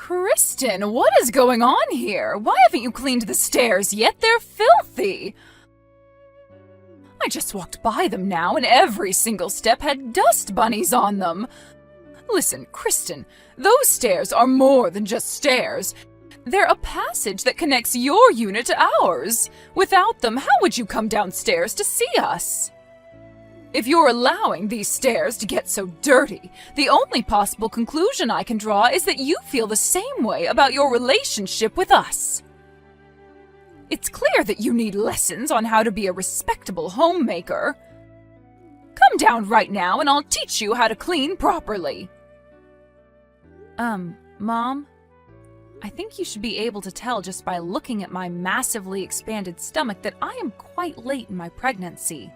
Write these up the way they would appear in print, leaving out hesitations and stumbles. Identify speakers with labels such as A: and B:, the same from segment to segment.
A: Kristen, what is going on here? Why haven't you cleaned the stairs yet? They're filthy! I just walked by them now, and every single step had dust bunnies on them. Listen, Kristen, those stairs are more than just stairs. They're a passage that connects your unit to ours. Without them, how would you come downstairs to see us? If you're allowing these stairs to get so dirty, the only possible conclusion I can draw is that you feel the same way about your relationship with us. It's clear that you need lessons on how to be a respectable homemaker. Come down right now and I'll teach you how to clean properly.
B: Mom? I think you should be able to tell just by looking at my massively expanded stomach that I am quite late in my pregnancy.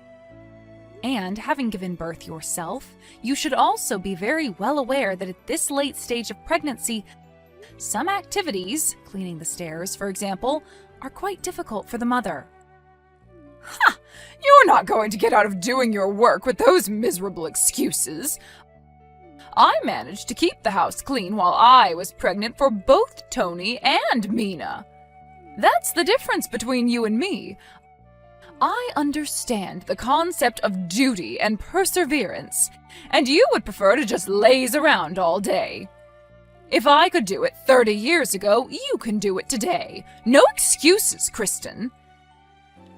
B: And having given birth yourself, you should also be very well aware that at this late stage of pregnancy, some activities, cleaning the stairs, for example, are quite difficult for the mother.
A: Ha! You're not going to get out of doing your work with those miserable excuses. I managed to keep the house clean while I was pregnant for both Tony and Mina. That's the difference between you and me. I understand the concept of duty and perseverance, and you would prefer to just laze around all day. If I could do it 30 years ago, you can do it today. No excuses, Kristen.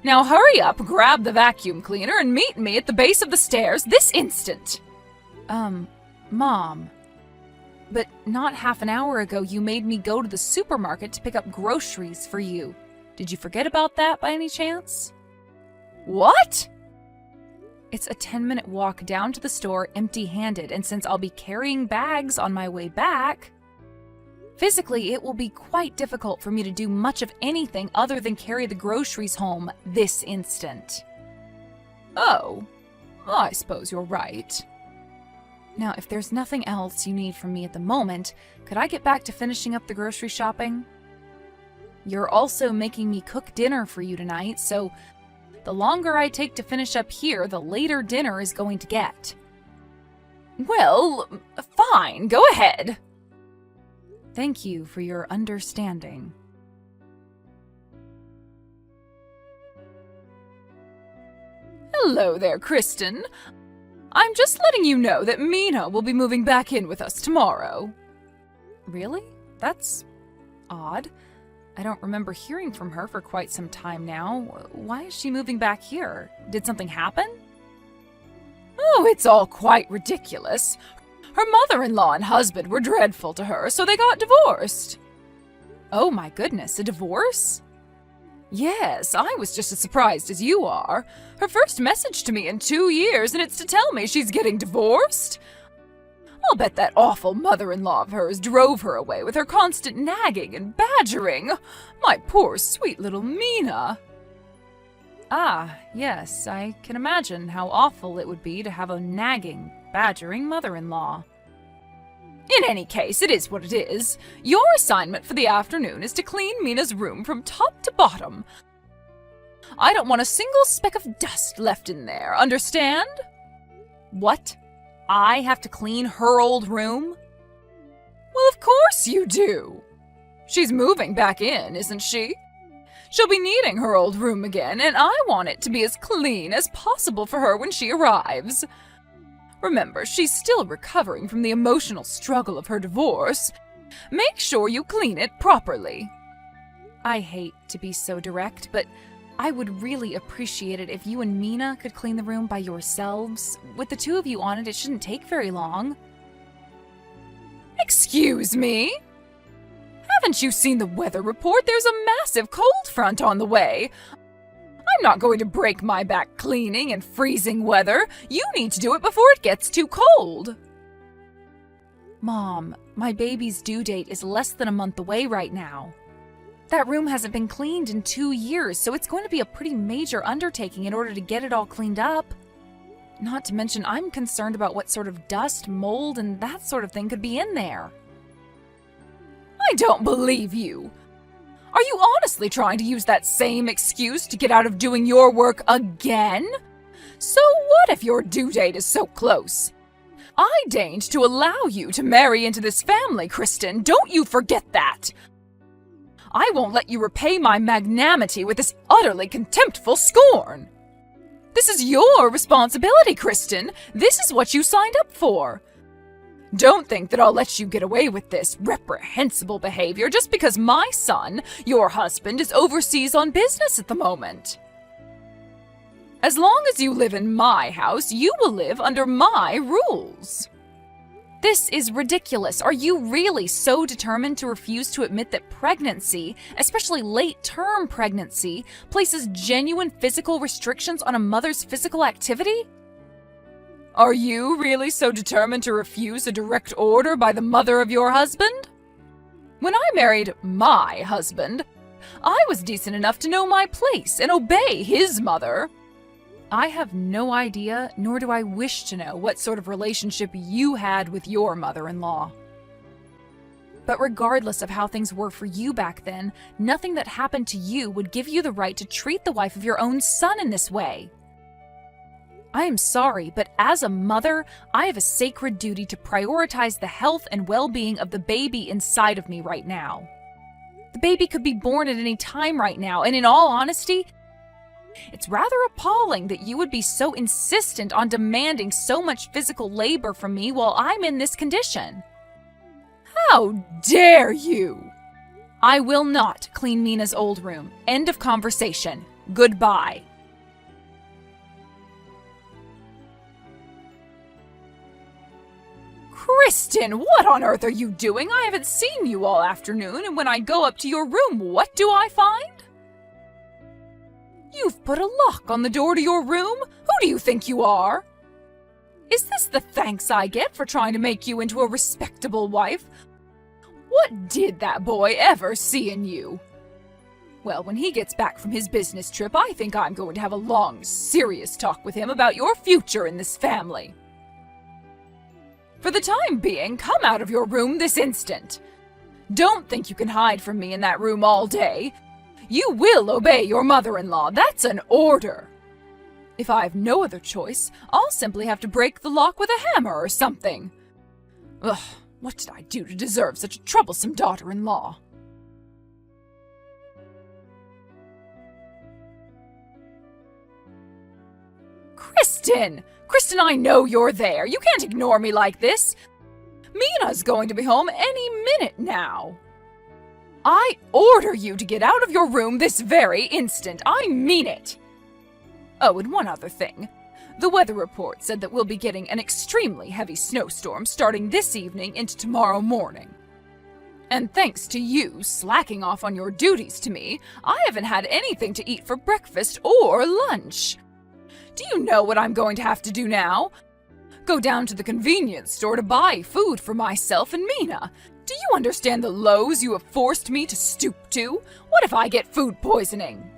A: Now hurry up, grab the vacuum cleaner, and meet me at the base of the stairs this instant.
B: Mom. But not half an hour ago you made me go to the supermarket to pick up groceries for you. Did you forget about that by any chance?
A: What?
B: It's a 10-minute walk down to the store empty-handed, and since I'll be carrying bags on my way back, physically it will be quite difficult for me to do much of anything other than carry the groceries home this instant.
A: Oh, I suppose you're right.
B: Now, if there's nothing else you need from me at the moment, could I get back to finishing up the grocery shopping? You're also making me cook dinner for you tonight, so the longer I take to finish up here, the later dinner is going to get.
A: Well, fine, go ahead.
B: Thank you for your understanding.
A: Hello there, Kristen. I'm just letting you know that Mina will be moving back in with us tomorrow.
B: Really? That's odd. I don't remember hearing from her for quite some time now. Why is she moving back here? Did something happen?
A: Oh, it's all quite ridiculous. Her mother-in-law and husband were dreadful to her, so they got divorced.
B: Oh my goodness, a divorce?
A: Yes, I was just as surprised as you are. Her first message to me in 2 years, and it's to tell me she's getting divorced. I'll bet that awful mother-in-law of hers drove her away with her constant nagging and badgering. My poor, sweet little Mina.
B: Ah, yes, I can imagine how awful it would be to have a nagging, badgering mother-in-law.
A: In any case, it is what it is. Your assignment for the afternoon is to clean Mina's room from top to bottom. I don't want a single speck of dust left in there, understand?
B: What? I have to clean her old room?
A: Well, of course you do. She's moving back in, isn't she? She'll be needing her old room again, and I want it to be as clean as possible for her when she arrives. Remember, she's still recovering from the emotional struggle of her divorce. Make sure you clean it properly.
B: I hate to be so direct, but I would really appreciate it if you and Mina could clean the room by yourselves. With the two of you on it, it shouldn't take very long.
A: Excuse me? Haven't you seen the weather report? There's a massive cold front on the way. I'm not going to break my back cleaning in freezing weather. You need to do it before it gets too cold.
B: Mom, my baby's due date is less than a month away right now. That room hasn't been cleaned in 2 years, so it's going to be a pretty major undertaking in order to get it all cleaned up. Not to mention, I'm concerned about what sort of dust, mold, and that sort of thing could be in there.
A: I don't believe you. Are you honestly trying to use that same excuse to get out of doing your work again? So what if your due date is so close? I deigned to allow you to marry into this family, Kristen. Don't you forget that. I won't let you repay my magnanimity with this utterly contemptible scorn. This is your responsibility, Kristen. This is what you signed up for. Don't think that I'll let you get away with this reprehensible behavior just because my son, your husband, is overseas on business at the moment. As long as you live in my house, you will live under my rules.
B: This is ridiculous. Are you really so determined to refuse to admit that pregnancy, especially late-term pregnancy, places genuine physical restrictions on a mother's physical activity?
A: Are you really so determined to refuse a direct order by the mother of your husband? When I married my husband, I was decent enough to know my place and obey his mother.
B: I have no idea, nor do I wish to know, what sort of relationship you had with your mother-in-law. But regardless of how things were for you back then, nothing that happened to you would give you the right to treat the wife of your own son in this way. I am sorry, but as a mother, I have a sacred duty to prioritize the health and well-being of the baby inside of me right now. The baby could be born at any time right now, and in all honesty, it's rather appalling that you would be so insistent on demanding so much physical labor from me while I'm in this condition.
A: How dare you!
B: I will not clean Mina's old room. End of conversation. Goodbye.
A: Kristen, what on earth are you doing? I haven't seen you all afternoon, and when I go up to your room, what do I find? You've put a lock on the door to your room? Who do you think you are? Is this the thanks I get for trying to make you into a respectable wife? What did that boy ever see in you? Well, when he gets back from his business trip, I think I'm going to have a long, serious talk with him about your future in this family. For the time being, come out of your room this instant. Don't think you can hide from me in that room all day. You will obey your mother-in-law. That's an order. If I have no other choice, I'll simply have to break the lock with a hammer or something. Ugh, what did I do to deserve such a troublesome daughter-in-law? Kristen! Kristen, I know you're there. You can't ignore me like this. Mina's going to be home any minute now. I order you to get out of your room this very instant. I mean it. Oh, and one other thing. The weather report said that we'll be getting an extremely heavy snowstorm starting this evening into tomorrow morning. And thanks to you slacking off on your duties to me, I haven't had anything to eat for breakfast or lunch. Do you know what I'm going to have to do now? Go down to the convenience store to buy food for myself and Mina. Do you understand the lows you have forced me to stoop to? What if I get food poisoning?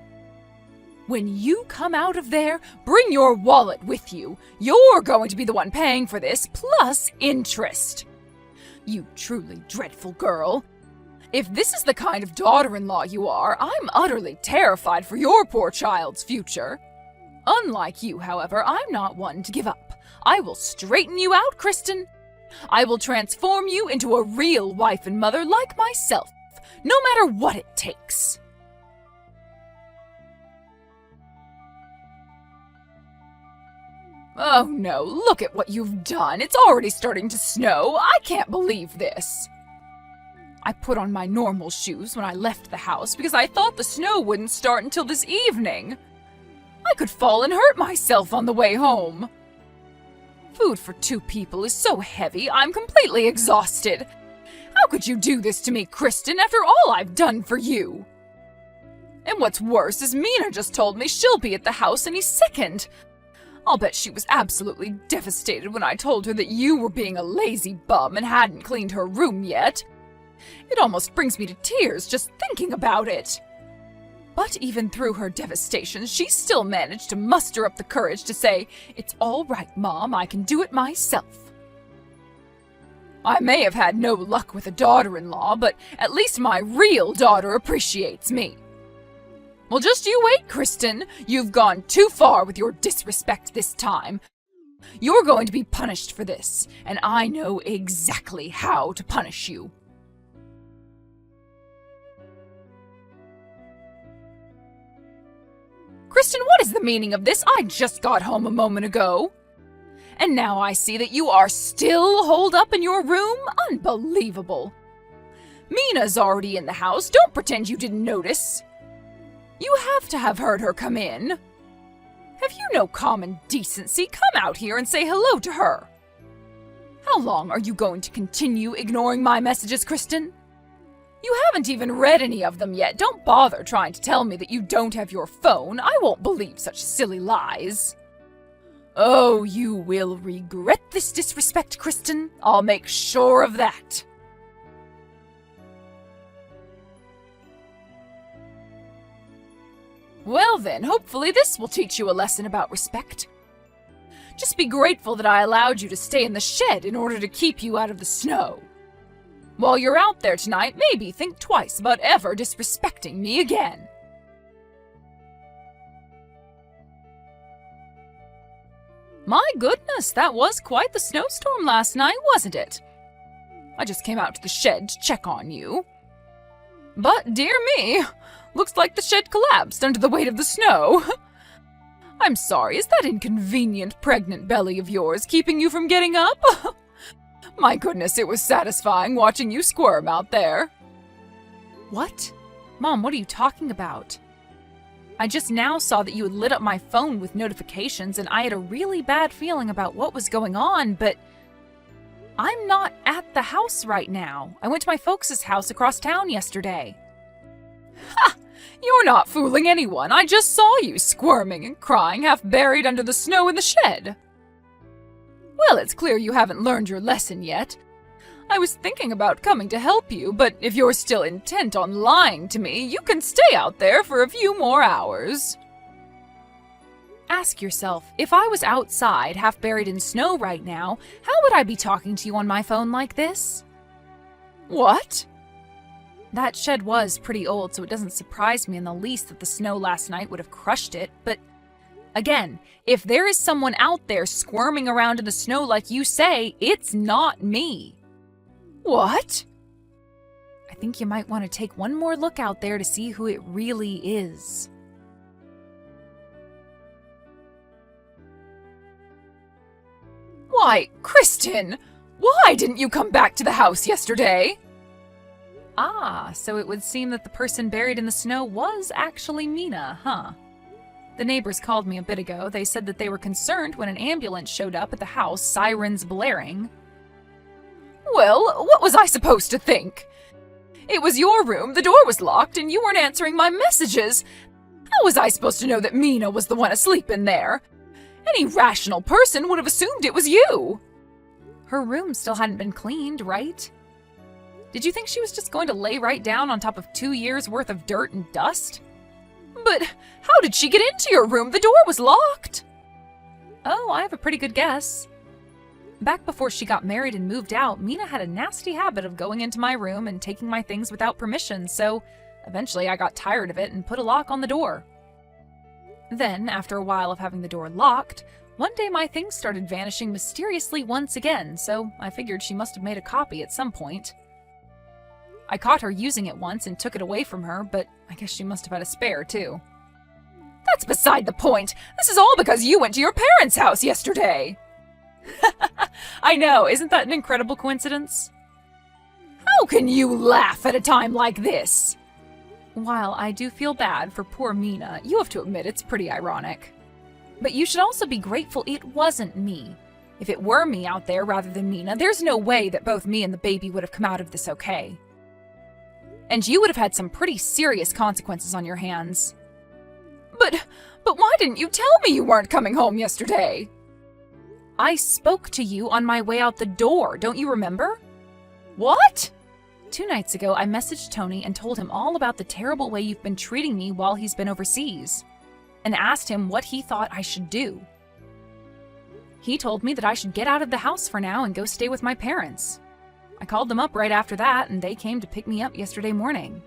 A: When you come out of there, bring your wallet with you. You're going to be the one paying for this, plus interest. You truly dreadful girl. If this is the kind of daughter-in-law you are, I'm utterly terrified for your poor child's future. Unlike you, however, I'm not one to give up. I will straighten you out, Kristen. I will transform you into a real wife and mother like myself, no matter what it takes. Oh no, look at what you've done. It's already starting to snow. I can't believe this. I put on my normal shoes when I left the house because I thought the snow wouldn't start until this evening. I could fall and hurt myself on the way home. Food for 2 people is so heavy, I'm completely exhausted. How could you do this to me, Kristen, after all I've done for you? And what's worse is Mina just told me she'll be at the house any second. I'll bet she was absolutely devastated when I told her that you were being a lazy bum and hadn't cleaned her room yet. It almost brings me to tears just thinking about it. But even through her devastation, she still managed to muster up the courage to say, "It's all right, Mom, I can do it myself." I may have had no luck with a daughter-in-law, but at least my real daughter appreciates me. Well, just you wait, Kristen. You've gone too far with your disrespect this time. You're going to be punished for this, and I know exactly how to punish you. Kristen, what is the meaning of this? I just got home a moment ago. And now I see that you are still holed up in your room? Unbelievable. Mina's already in the house. Don't pretend you didn't notice. You have to have heard her come in. Have you no common decency? Come out here and say hello to her. How long are you going to continue ignoring my messages, Kristen? You haven't even read any of them yet. Don't bother trying to tell me that you don't have your phone. I won't believe such silly lies. Oh, you will regret this disrespect, Kristen. I'll make sure of that. Well then, hopefully this will teach you a lesson about respect. Just be grateful that I allowed you to stay in the shed in order to keep you out of the snow. While you're out there tonight, maybe think twice about ever disrespecting me again. My goodness, that was quite the snowstorm last night, wasn't it? I just came out to the shed to check on you. But, dear me, looks like the shed collapsed under the weight of the snow. I'm sorry, is that inconvenient pregnant belly of yours keeping you from getting up? My goodness, it was satisfying watching you squirm out there.
B: What? Mom, what are you talking about? I just now saw that you had lit up my phone with notifications and I had a really bad feeling about what was going on, but I'm not at the house right now. I went to my folks' house across town yesterday.
A: Ha! You're not fooling anyone. I just saw you squirming and crying, half buried under the snow in the shed. Well, it's clear you haven't learned your lesson yet. I was thinking about coming to help you, but if you're still intent on lying to me, you can stay out there for a few more hours.
B: Ask yourself, if I was outside, half buried in snow right now, how would I be talking to you on my phone like this?
A: What?
B: That shed was pretty old, so it doesn't surprise me in the least that the snow last night would have crushed it, but again, if there is someone out there squirming around in the snow like you say, it's not me.
A: What?
B: I think you might want to take one more look out there to see who it really is.
A: Why, Kristen, why didn't you come back to the house yesterday?
B: Ah, so it would seem that the person buried in the snow was actually Mina, huh? The neighbors called me a bit ago. They said that they were concerned when an ambulance showed up at the house, sirens blaring.
A: Well, what was I supposed to think? It was your room, the door was locked, and you weren't answering my messages. How was I supposed to know that Mina was the one asleep in there? Any rational person would have assumed it was you.
B: Her room still hadn't been cleaned, right? Did you think she was just going to lay right down on top of 2 years' worth of dirt and dust?
A: But how did she get into your room? The door was locked.
B: Oh, I have a pretty good guess. Back before she got married and moved out, Mina had a nasty habit of going into my room and taking my things without permission, so eventually I got tired of it and put a lock on the door. Then, after a while of having the door locked, one day my things started vanishing mysteriously once again, so I figured she must have made a copy at some point. I caught her using it once and took it away from her, but I guess she must have had a spare, too.
A: That's beside the point. This is all because you went to your parents' house yesterday.
B: I know, isn't that an incredible coincidence?
A: How can you laugh at a time like this?
B: While I do feel bad for poor Mina, you have to admit it's pretty ironic. But you should also be grateful it wasn't me. If it were me out there rather than Mina, there's no way that both me and the baby would have come out of this okay. And you would have had some pretty serious consequences on your hands.
A: But why didn't you tell me you weren't coming home yesterday?
B: I spoke to you on my way out the door, don't you remember?
A: What?
B: 2 nights ago, I messaged Tony and told him all about the terrible way you've been treating me while he's been overseas, and asked him what he thought I should do. He told me that I should get out of the house for now and go stay with my parents. I called them up right after that, and they came to pick me up yesterday morning.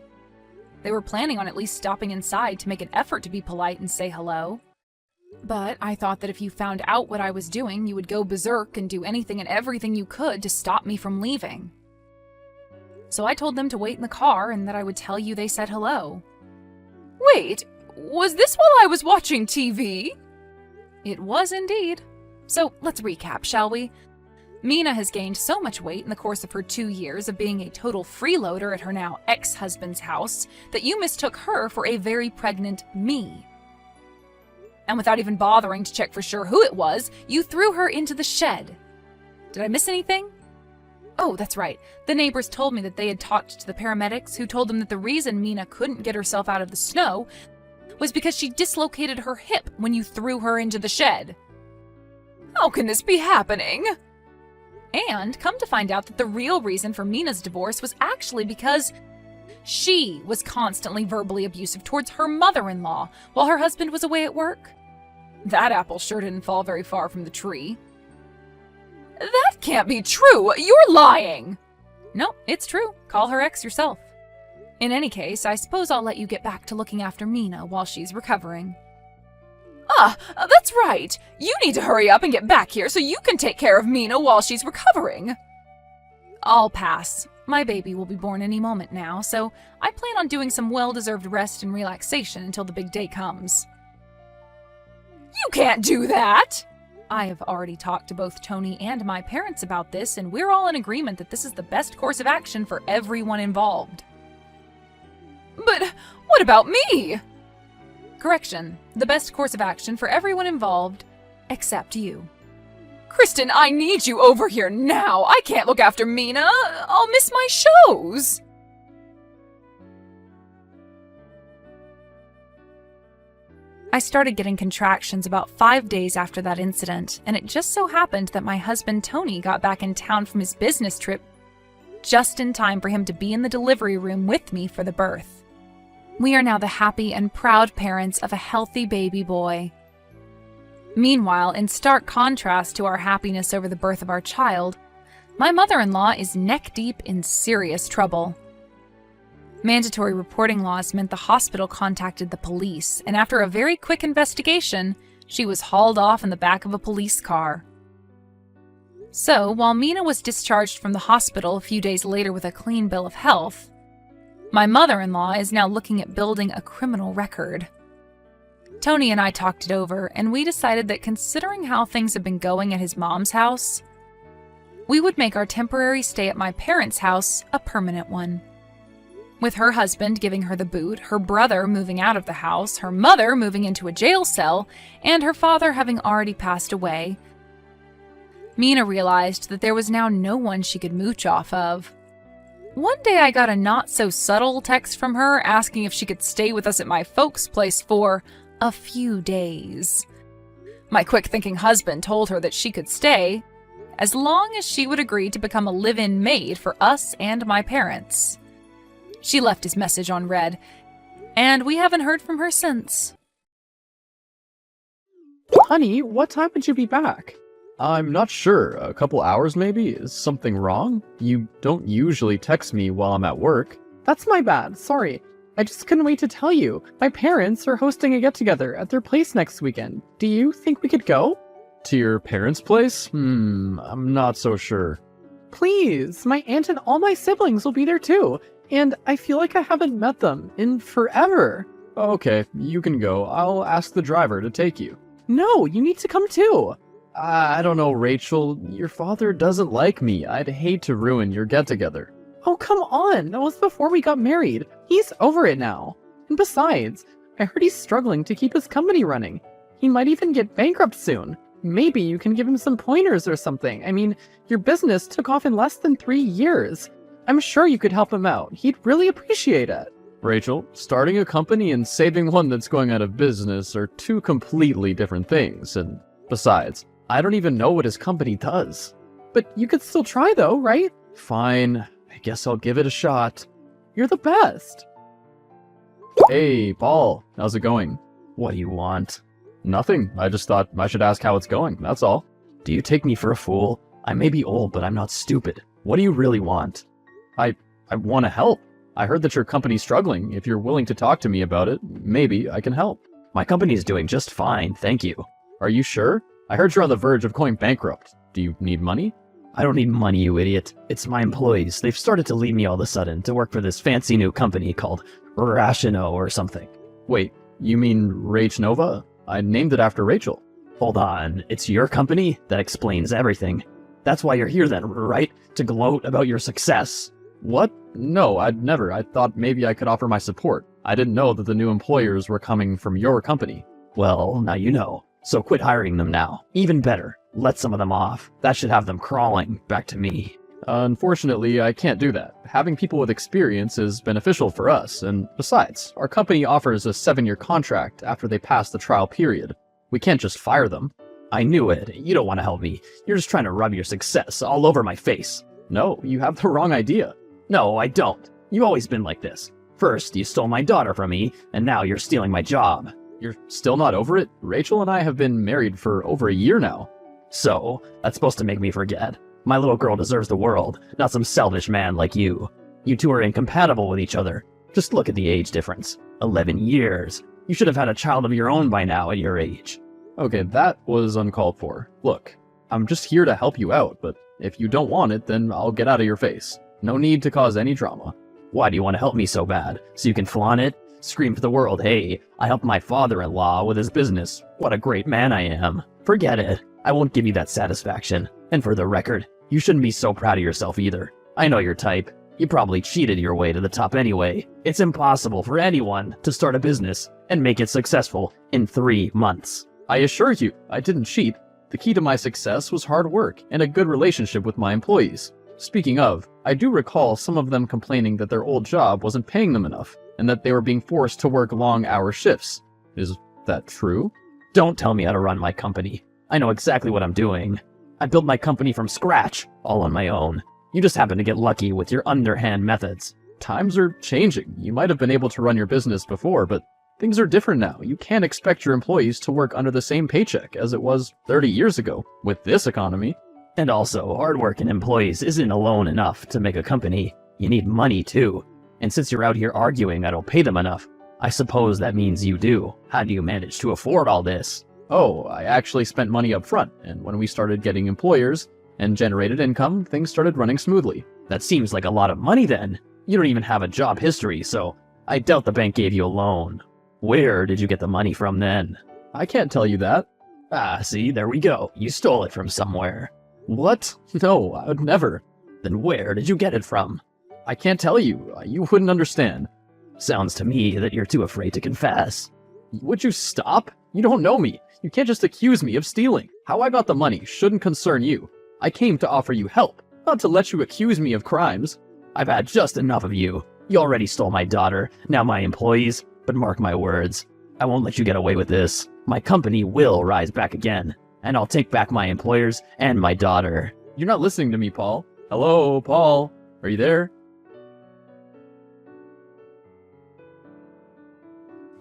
B: They were planning on at least stopping inside to make an effort to be polite and say hello. But I thought that if you found out what I was doing, you would go berserk and do anything and everything you could to stop me from leaving. So I told them to wait in the car and that I would tell you they said hello.
A: Wait, was this while I was watching TV?
B: It was indeed. So let's recap, shall we? Mina has gained so much weight in the course of her 2 years of being a total freeloader at her now ex-husband's house that you mistook her for a very pregnant me. And without even bothering to check for sure who it was, you threw her into the shed. Did I miss anything? Oh, that's right. The neighbors told me that they had talked to the paramedics who told them that the reason Mina couldn't get herself out of the snow was because she dislocated her hip when you threw her into the shed.
A: How can this be happening?
B: And come to find out that the real reason for Mina's divorce was actually because she was constantly verbally abusive towards her mother-in-law while her husband was away at work.
A: That apple sure didn't fall very far from the tree. That can't be true! You're lying!
B: No, it's true. Call her ex yourself. In any case, I suppose I'll let you get back to looking after Mina while she's recovering.
A: That's right. You need to hurry up and get back here so you can take care of Mina while she's recovering.
B: I'll pass. My baby will be born any moment now, so I plan on doing some well-deserved rest and relaxation until the big day comes.
A: You can't do that!
B: I have already talked to both Tony and my parents about this, and we're all in agreement that this is the best course of action for everyone involved.
A: But what about me?
B: Correction. The best course of action for everyone involved, except you.
A: Kristen, I need you over here now. I can't look after Mina. I'll miss my shows.
B: I started getting contractions about 5 days after that incident, and it just so happened that my husband Tony got back in town from his business trip just in time for him to be in the delivery room with me for the birth. We are now the happy and proud parents of a healthy baby boy. Meanwhile, in stark contrast to our happiness over the birth of our child, my mother-in-law is neck-deep in serious trouble. Mandatory reporting laws meant the hospital contacted the police, and after a very quick investigation, she was hauled off in the back of a police car. So, while Mina was discharged from the hospital a few days later with a clean bill of health, my mother-in-law is now looking at building a criminal record. Tony and I talked it over, and we decided that considering how things have been going at his mom's house, we would make our temporary stay at my parents' house a permanent one. With her husband giving her the boot, her brother moving out of the house, her mother moving into a jail cell, and her father having already passed away, Mina realized that there was now no one she could mooch off of. One day I got a not-so-subtle text from her asking if she could stay with us at my folks' place for a few days. My quick-thinking husband told her that she could stay as long as she would agree to become a live-in maid for us and my parents. She left his message unread, and we haven't heard from her since.
C: Honey, what time would you be back? I'm not sure. A couple hours maybe? Is something wrong? You don't usually text me while I'm at work. That's my bad. Sorry. I just couldn't wait to tell you. My parents are hosting a get-together at their place next weekend. Do you think we could go? To your parents' place? I'm not so sure. Please, my aunt and all my siblings will be there too. And I feel like I haven't met them in forever. Okay, you can go. I'll ask the driver to take you. No, you need to come too. I don't know, Rachel. Your father doesn't like me. I'd hate to ruin your get-together. Oh, come on. That was before we got married. He's over it now. And besides, I heard he's struggling to keep his company running. He might even get bankrupt soon. Maybe you can give him some pointers or something. I mean, your business took off in less than 3 years. I'm sure you could help him out. He'd really appreciate it. Rachel, starting a company and saving one that's going out of business are two completely different things. And besides, I don't even know what his company does. But you could still try though, right? Fine. I guess I'll give it a shot. You're the best. Hey, Paul. How's it going? What do you want? Nothing. I just thought I should ask how it's going, that's all. Do you take me for a fool? I may be old, but I'm not stupid. What do you really want? I want to help. I heard that your company's struggling. If you're willing to talk to me about it, maybe I can help.
D: My company is doing just fine, thank you.
C: Are you sure? I heard you're on the verge of going bankrupt. Do you need money?
D: I don't need money, you idiot. It's my employees. They've started to leave me all of a sudden to work for this fancy new company called Rashino or something.
C: Wait, you mean Rach Nova? I named it after Rachel.
D: Hold on, it's your company? That explains everything. That's why you're here then, right? To gloat about your success.
C: What? No, I'd never. I thought maybe I could offer my support. I didn't know that the new employers were coming from your company.
D: Well, now you know. So quit hiring them now. Even better, let some of them off. That should have them crawling back to me.
C: Unfortunately, I can't do that. Having people with experience is beneficial for us, and besides, our company offers a 7-year contract after they pass the trial period. We can't just fire them.
D: I knew it. You don't want to help me. You're just trying to rub your success all over my face.
C: No, you have the wrong idea.
D: No, I don't. You've always been like this. First, you stole my daughter from me, and now you're stealing my job.
C: You're still not over it? Rachel and I have been married for over a year now.
D: So, that's supposed to make me forget. My little girl deserves the world, not some selfish man like you. You two are incompatible with each other. Just look at the age difference. 11 years. You should have had a child of your own by now at your age.
C: Okay, that was uncalled for. Look, I'm just here to help you out, but if you don't want it, then I'll get out of your face. No need to cause any drama.
D: Why do you want to help me so bad? So you can flaunt it? Scream for the world, hey, I helped my father-in-law with his business. What a great man I am. Forget it. I won't give you that satisfaction. And for the record, you shouldn't be so proud of yourself either. I know your type. You probably cheated your way to the top anyway. It's impossible for anyone to start a business and make it successful in 3 months.
C: I assure you, I didn't cheat. The key to my success was hard work and a good relationship with my employees. Speaking of, I do recall some of them complaining that their old job wasn't paying them enough, and that they were being forced to work long-hour shifts. Is that true?
D: Don't tell me how to run my company. I know exactly what I'm doing. I built my company from scratch, all on my own. You just happen to get lucky with your underhand methods.
C: Times are changing. You might have been able to run your business before, but things are different now. You can't expect your employees to work under the same paycheck as it was 30 years ago, with this economy.
D: And also, hard work and employees isn't alone enough to make a company. You need money too. And since you're out here arguing I don't pay them enough, I suppose that means you do. How do you manage to afford all this?
C: Oh, I actually spent money up front, and when we started getting employers and generated income, things started running smoothly.
D: That seems like a lot of money then. You don't even have a job history, so I doubt the bank gave you a loan. Where did you get the money from then?
C: I can't tell you that.
D: Ah, see, there we go. You stole it from somewhere.
C: What? No, I would never.
D: Then where did you get it from?
C: I can't tell you. You wouldn't understand.
D: Sounds to me that you're too afraid to confess.
C: Would you stop? You don't know me. You can't just accuse me of stealing. How I got the money shouldn't concern you. I came to offer you help, not to let you accuse me of crimes.
D: I've had just enough of you. You already stole my daughter, now my employees, but mark my words, I won't let you get away with this. My company will rise back again, and I'll take back my employers and my daughter.
C: You're not listening to me, Paul. Hello, Paul? Are you there?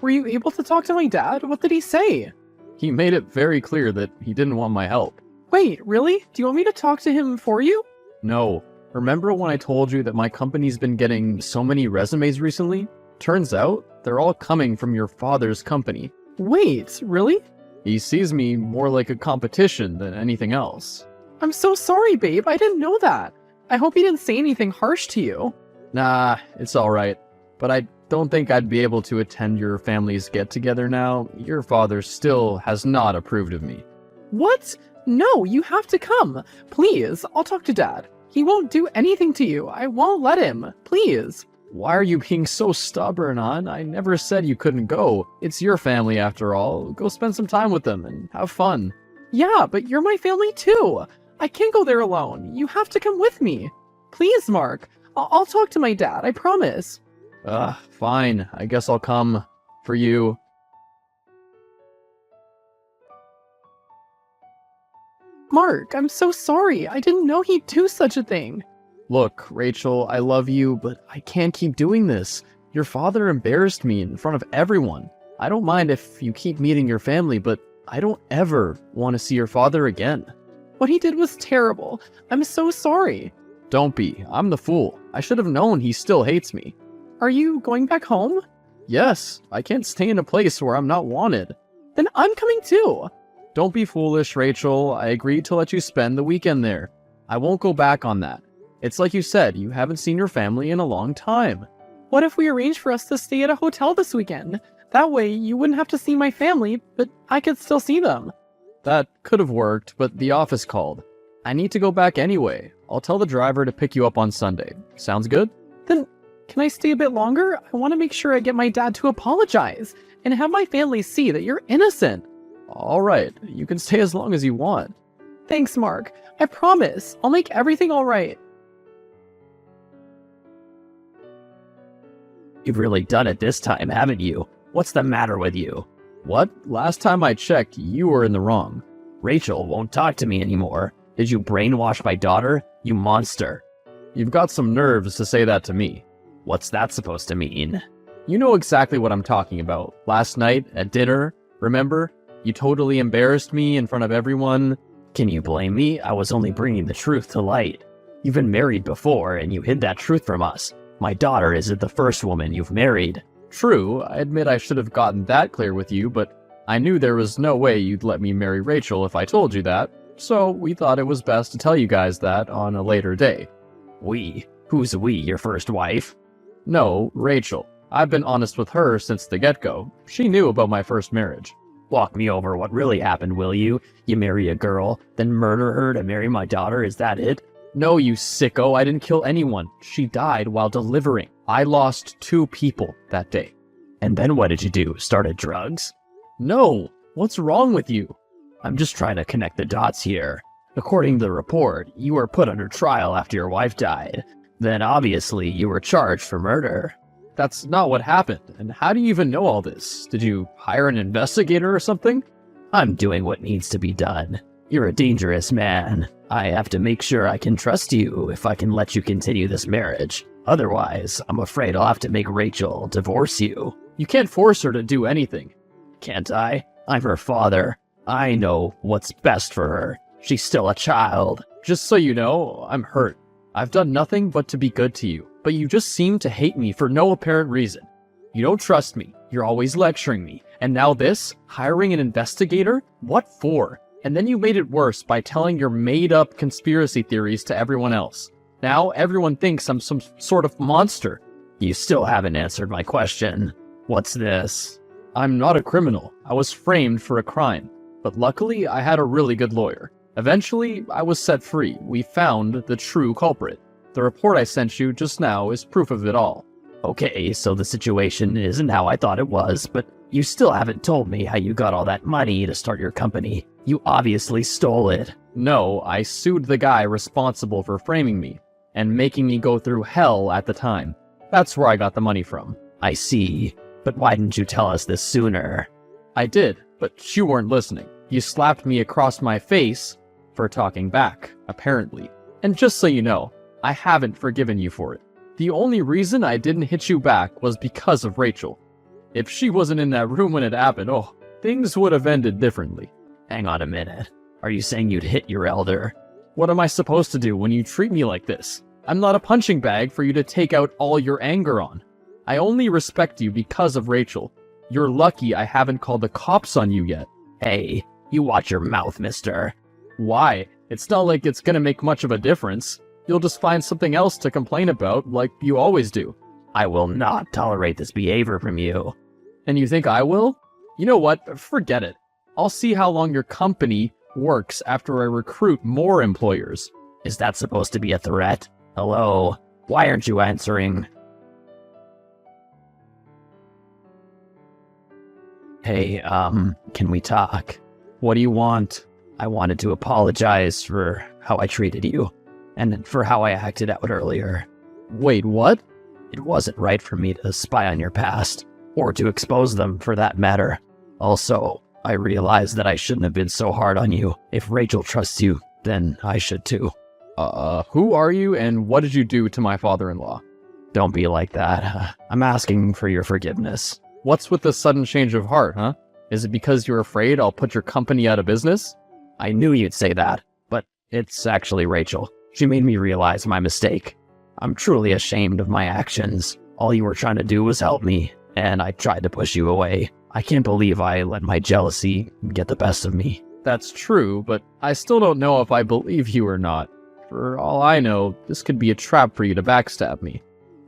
E: Were you able to talk to my dad? What did he say?
C: He made it very clear that he didn't want my help.
E: Wait, really? Do you want me to talk to him for you?
C: No. Remember when I told you that my company's been getting so many resumes recently? Turns out, they're all coming from your father's company.
E: Wait, really?
C: He sees me more like a competition than anything else.
E: I'm so sorry, babe. I didn't know that. I hope he didn't say anything harsh to you.
C: Nah, it's alright. But I don't think I'd be able to attend your family's get-together now. Your father still has not approved of me.
E: What? No, you have to come. Please, I'll talk to Dad. He won't do anything to you. I won't let him. Please.
C: Why are you being so stubborn, hon? I never said you couldn't go. It's your family after all. Go spend some time with them and have fun.
E: Yeah, but you're my family too. I can't go there alone. You have to come with me. Please, Mark. I'll talk to my dad, I promise.
C: Fine. I guess I'll come. For you.
E: Mark, I'm so sorry. I didn't know he'd do such a thing.
C: Look, Rachel, I love you, but I can't keep doing this. Your father embarrassed me in front of everyone. I don't mind if you keep meeting your family, but I don't ever want to see your father again.
E: What he did was terrible. I'm so sorry.
C: Don't be. I'm the fool. I should have known he still hates me.
E: Are you going back home?
C: Yes, I can't stay in a place where I'm not wanted.
E: Then I'm coming too.
C: Don't be foolish, Rachel. I agreed to let you spend the weekend there. I won't go back on that. It's like you said, you haven't seen your family in a long time.
E: What if we arrange for us to stay at a hotel this weekend? That way, you wouldn't have to see my family, but I could still see them.
C: That could have worked, but the office called. I need to go back anyway. I'll tell the driver to pick you up on Sunday. Sounds good?
E: Then, can I stay a bit longer? I want to make sure I get my dad to apologize, and have my family see that you're innocent.
C: Alright, you can stay as long as you want.
E: Thanks, Mark. I promise. I'll make everything alright.
D: You've really done it this time, haven't you? What's the matter with you?
C: What? Last time I checked, you were in the wrong.
D: Rachel won't talk to me anymore. Did you brainwash my daughter? You monster.
C: You've got some nerves to say that to me.
D: What's that supposed to mean?
C: You know exactly what I'm talking about. Last night, at dinner, remember? You totally embarrassed me in front of everyone.
D: Can you blame me? I was only bringing the truth to light. You've been married before, and you hid that truth from us. My daughter isn't the first woman you've married.
C: True, I admit I should have gotten that clear with you, but I knew there was no way you'd let me marry Rachel if I told you that, so we thought it was best to tell you guys that on a later day.
D: We? Who's we, your first wife?
C: No, Rachel. I've been honest with her since the get-go. She knew about my first marriage.
D: Walk me over what really happened, will you? You marry a girl, then murder her to marry my daughter, is that it?
C: No, you sicko, I didn't kill anyone. She died while delivering. I lost 2 people that day.
D: And then what did you do? Started drugs?
C: No, what's wrong with you?
D: I'm just trying to connect the dots here. According to the report, you were put under trial after your wife died. Then obviously you were charged for murder.
C: That's not what happened, and how do you even know all this? Did you hire an investigator or something?
D: I'm doing what needs to be done. You're a dangerous man. I have to make sure I can trust you if I can let you continue this marriage. Otherwise, I'm afraid I'll have to make Rachel divorce you.
C: You can't force her to do anything.
D: Can't I? I'm her father. I know what's best for her. She's still a child.
C: Just so you know, I'm hurt. I've done nothing but to be good to you, but you just seem to hate me for no apparent reason. You don't trust me, you're always lecturing me, and now this? Hiring an investigator? What for? And then you made it worse by telling your made-up conspiracy theories to everyone else. Now everyone thinks I'm some sort of monster.
D: You still haven't answered my question. What's this?
C: I'm not a criminal. I was framed for a crime. But luckily, I had a really good lawyer. Eventually, I was set free. We found the true culprit. The report I sent you just now is proof of it all.
D: Okay, so the situation isn't how I thought it was, but you still haven't told me how you got all that money to start your company. You obviously stole it.
C: No, I sued the guy responsible for framing me, and making me go through hell at the time. That's where I got the money from.
D: I see, but why didn't you tell us this sooner?
C: I did, but you weren't listening. You slapped me across my face for talking back, apparently. And just so you know, I haven't forgiven you for it. The only reason I didn't hit you back was because of Rachel. If she wasn't in that room when it happened, oh, things would have ended differently.
D: Hang on a minute. Are you saying you'd hit your elder?
C: What am I supposed to do when you treat me like this? I'm not a punching bag for you to take out all your anger on. I only respect you because of Rachel. You're lucky I haven't called the cops on you yet.
D: Hey, you watch your mouth, mister.
C: Why? It's not like it's gonna make much of a difference. You'll just find something else to complain about, like you always do.
D: I will not tolerate this behavior from you.
C: And you think I will? You know what? Forget it. I'll see how long your company works after I recruit more employers.
D: Is that supposed to be a threat? Hello? Why aren't you answering? Hey, can we talk?
C: What do you want?
D: I wanted to apologize for how I treated you, and for how I acted out earlier.
C: Wait, what?
D: It wasn't right for me to spy on your past, or to expose them for that matter. Also, I realized that I shouldn't have been so hard on you. If Rachel trusts you, then I should too.
C: Who are you and what did you do to my father-in-law?
D: Don't be like that. I'm asking for your forgiveness.
C: What's with the sudden change of heart, huh? Is it because you're afraid I'll put your company out of business?
D: I knew you'd say that, but it's actually Rachel. She made me realize my mistake. I'm truly ashamed of my actions. All you were trying to do was help me, and I tried to push you away. I can't believe I let my jealousy get the best of me.
C: That's true, but I still don't know if I believe you or not. For all I know, this could be a trap for you to backstab me.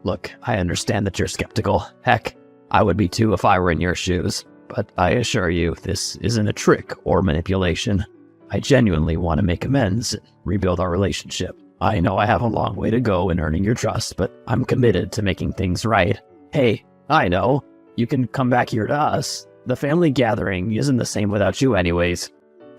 D: Look, I understand that you're skeptical. Heck, I would be too if I were in your shoes. But I assure you, this isn't a trick or manipulation. I genuinely want to make amends and rebuild our relationship. I know I have a long way to go in earning your trust, but I'm committed to making things right. Hey, I know. You can come back here to us. The family gathering isn't the same without you anyways.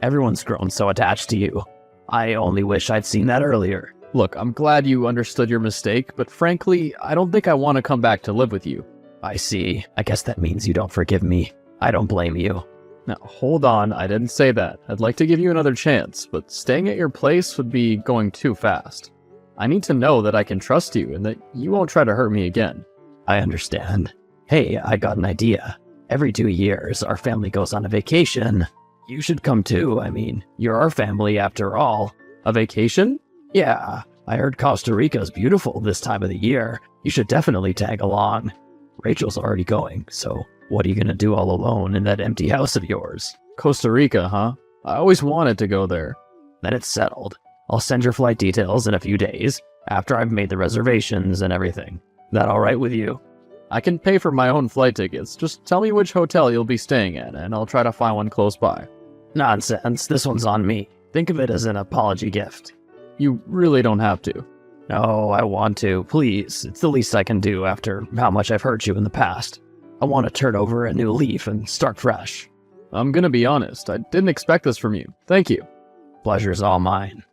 D: Everyone's grown so attached to you. I only wish I'd seen that earlier.
C: Look, I'm glad you understood your mistake, but frankly, I don't think I want to come back to live with you.
D: I see. I guess that means you don't forgive me. I don't blame you.
C: Now, hold on, I didn't say that. I'd like to give you another chance, but staying at your place would be going too fast. I need to know that I can trust you and that you won't try to hurt me again.
D: I understand. Hey, I got an idea. Every 2 years, our family goes on a vacation. You should come too. I mean, you're our family after all.
C: A vacation?
D: Yeah, I heard Costa Rica's beautiful this time of the year. You should definitely tag along. Rachel's already going, so what are you gonna do all alone in that empty house of yours?
C: Costa Rica, huh? I always wanted to go there.
D: Then it's settled. I'll send your flight details in a few days, after I've made the reservations and everything. That all right with you?
C: I can pay for my own flight tickets. Just tell me which hotel you'll be staying at, and I'll try to find one close by.
D: Nonsense, this one's on me. Think of it as an apology gift.
C: You really don't have to.
D: No, I want to. Please, it's the least I can do after how much I've hurt you in the past. I want to turn over a new leaf and start fresh.
C: I'm gonna be honest, I didn't expect this from you. Thank you.
D: Pleasure's all mine.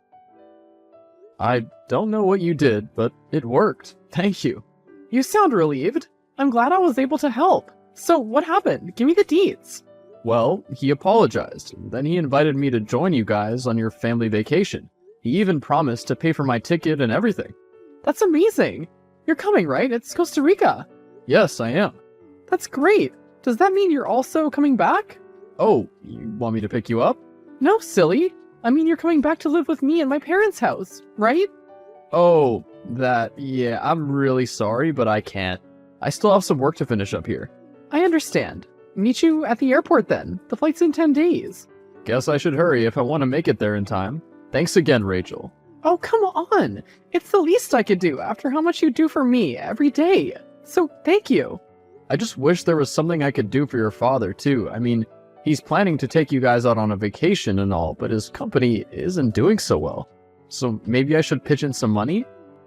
C: I don't know what you did, but it worked. Thank you.
E: You sound relieved. I'm glad I was able to help. So, what happened? Give me the deets.
C: Well, he apologized. Then he invited me to join you guys on your family vacation. He even promised to pay for my ticket and everything.
E: That's amazing. You're coming, right? It's Costa Rica.
C: Yes, I am.
E: That's great. Does that mean you're also coming back?
C: Oh, you want me to pick you up?
E: No, silly. I mean, you're coming back to live with me in my parents' house, right?
C: Oh, yeah, I'm really sorry, but I can't. I still have some work to finish up here.
E: I understand. Meet you at the airport then. The flight's in 10 days.
C: Guess I should hurry if I want to make it there in time. Thanks again, Rachel.
E: Oh, come on. It's the least I could do after how much you do for me every day. So, thank you.
C: I just wish there was something I could do for your father, too. I mean, he's planning to take you guys out on a vacation and all, but his company isn't doing so well. So maybe I should pitch in some money?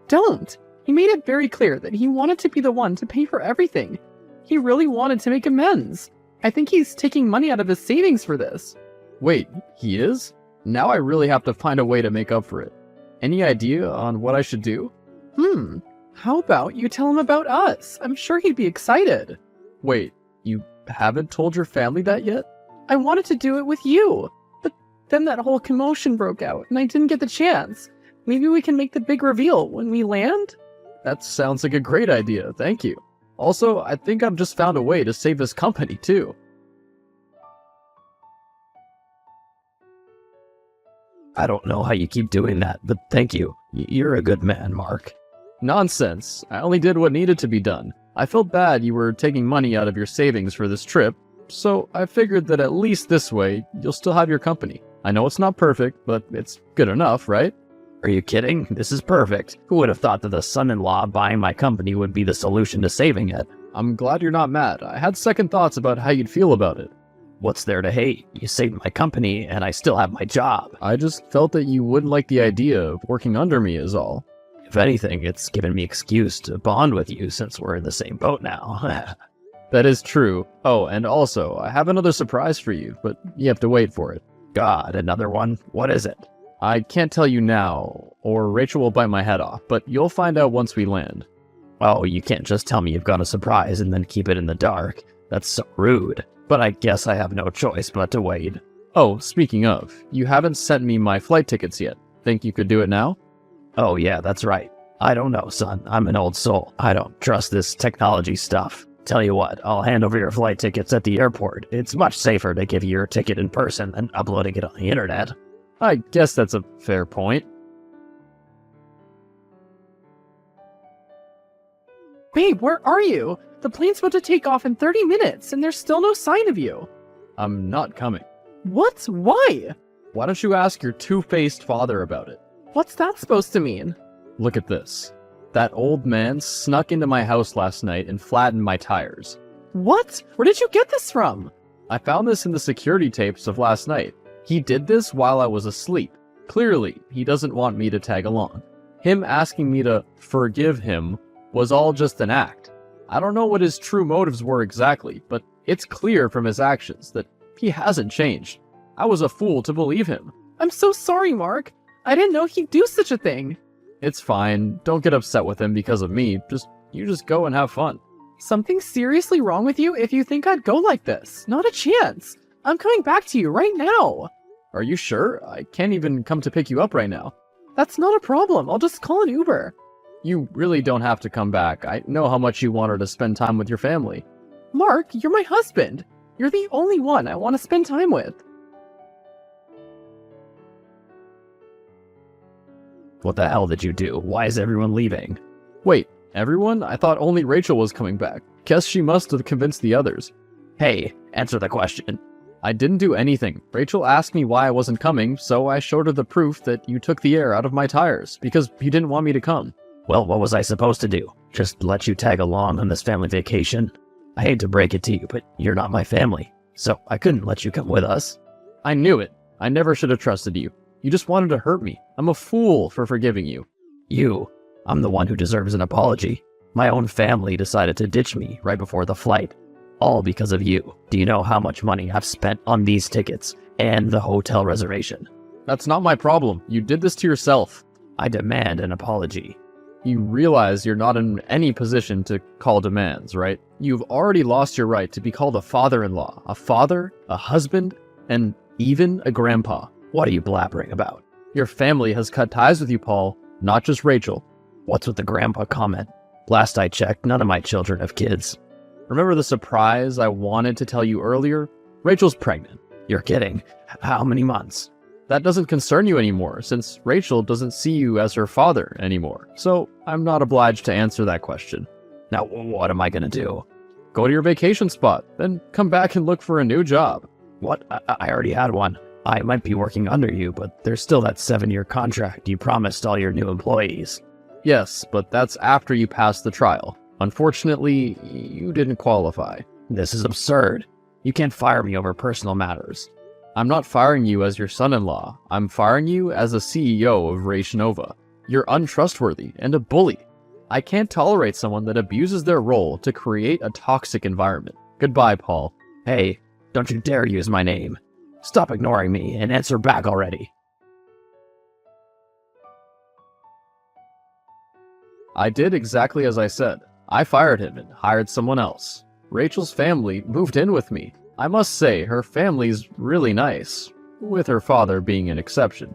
E: Don't. He made it very clear that he wanted to be the one to pay for everything. He really wanted to make amends. I think he's taking money out of his savings for this.
C: Wait, he is? Now I really have to find a way to make up for it. Any idea on what I should do?
E: How about you tell him about us? I'm sure he'd be excited.
C: Wait, you haven't told your family that yet?
E: I wanted to do it with you, but then that whole commotion broke out and I didn't get the chance. Maybe we can make the big reveal when we land?
C: That sounds like a great idea, thank you. Also, I think I've just found a way to save his company, too.
D: I don't know how you keep doing that, but thank you. You're a good man, Mark.
C: Nonsense. I only did what needed to be done. I felt bad you were taking money out of your savings for this trip, so I figured that at least this way, you'll still have your company. I know it's not perfect, but it's good enough, right?
D: Are you kidding? This is perfect. Who would have thought that the son-in-law buying my company would be the solution to saving it?
C: I'm glad you're not mad. I had second thoughts about how you'd feel about it.
D: What's there to hate? You saved my company, and I still have my job.
C: I just felt that you wouldn't like the idea of working under me is all.
D: If anything, it's given me excuse to bond with you since we're in the same boat now.
C: That is true. Oh, and also, I have another surprise for you, but you have to wait for it.
D: God, another one? What is it?
C: I can't tell you now, or Rachel will bite my head off, but you'll find out once we land.
D: Oh, you can't just tell me you've got a surprise and then keep it in the dark. That's so rude. But I guess I have no choice but to wait.
C: Oh, speaking of, you haven't sent me my flight tickets yet. Think you could do it now?
D: Oh yeah, that's right. I don't know, son. I'm an old soul. I don't trust this technology stuff. Tell you what, I'll hand over your flight tickets at the airport. It's much safer to give you your ticket in person than uploading it on the internet.
C: I guess that's a fair point.
E: Babe, where are you? The plane's about to take off in 30 minutes, and there's still no sign of you.
C: I'm not coming.
E: What? Why?
C: Why don't you ask your two-faced father about it?
E: What's that supposed to mean?
C: Look at this. That old man snuck into my house last night and flattened my tires.
E: What? Where did you get this from?
C: I found this in the security tapes of last night. He did this while I was asleep. Clearly, he doesn't want me to tag along. Him asking me to forgive him was all just an act. I don't know what his true motives were exactly, but it's clear from his actions that he hasn't changed. I was a fool to believe him.
E: I'm so sorry, Mark. I didn't know he'd do such a thing.
C: It's fine. Don't get upset with him because of me. You just go and have fun.
E: Something's seriously wrong with you if you think I'd go like this. Not a chance. I'm coming back to you right now.
C: Are you sure? I can't even come to pick you up right now.
E: That's not a problem. I'll just call an Uber.
C: You really don't have to come back. I know how much you want her to spend time with your family.
E: Mark, you're my husband. You're the only one I want to spend time with.
D: What the hell did you do? Why is everyone leaving?
C: Wait, everyone? I thought only Rachel was coming back. Guess she must have convinced the others.
D: Hey, answer the question.
C: I didn't do anything. Rachel asked me why I wasn't coming, so I showed her the proof that you took the air out of my tires, because you didn't want me to come.
D: Well, what was I supposed to do? Just let you tag along on this family vacation? I hate to break it to you, but you're not my family, so I couldn't let you come with us.
C: I knew it. I never should have trusted you. You just wanted to hurt me. I'm a fool for forgiving you.
D: I'm the one who deserves an apology. My own family decided to ditch me right before the flight. All because of you. Do you know how much money I've spent on these tickets and the hotel reservation?
C: That's not my problem. You did this to yourself.
D: I demand an apology.
C: You realize you're not in any position to call demands, right? You've already lost your right to be called a father-in-law, a father, a husband, and even a grandpa.
D: What are you blabbering about?
C: Your family has cut ties with you, Paul, not just Rachel.
D: What's with the grandpa comment? Last I checked, none of my children have kids.
C: Remember the surprise I wanted to tell you earlier? Rachel's pregnant.
D: You're kidding. How many months?
C: That doesn't concern you anymore, since Rachel doesn't see you as her father anymore. So I'm not obliged to answer that question.
D: Now, what am I gonna do?
C: Go to your vacation spot, then come back and look for a new job.
D: What? I already had one. I might be working under you, but there's still that 7-year contract you promised all your new employees.
C: Yes, but that's after you pass the trial. Unfortunately, you didn't qualify.
D: This is absurd. You can't fire me over personal matters.
C: I'm not firing you as your son-in-law. I'm firing you as a CEO of Raish Nova. You're untrustworthy and a bully. I can't tolerate someone that abuses their role to create a toxic environment. Goodbye, Paul.
D: Hey, don't you dare use my name. Stop ignoring me and answer back already.
C: I did exactly as I said. I fired him and hired someone else. Rachel's family moved in with me. I must say, her family's really nice, with her father being an exception.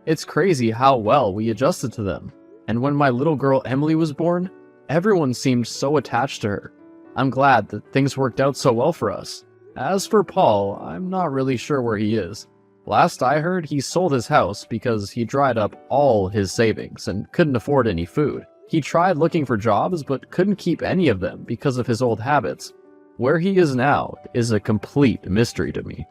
C: It's crazy how well we adjusted to them. And when my little girl Emily was born, everyone seemed so attached to her. I'm glad that things worked out so well for us. As for Paul, I'm not really sure where he is. Last I heard, he sold his house because he dried up all his savings and couldn't afford any food. He tried looking for jobs but couldn't keep any of them because of his old habits. Where he is now is a complete mystery to me.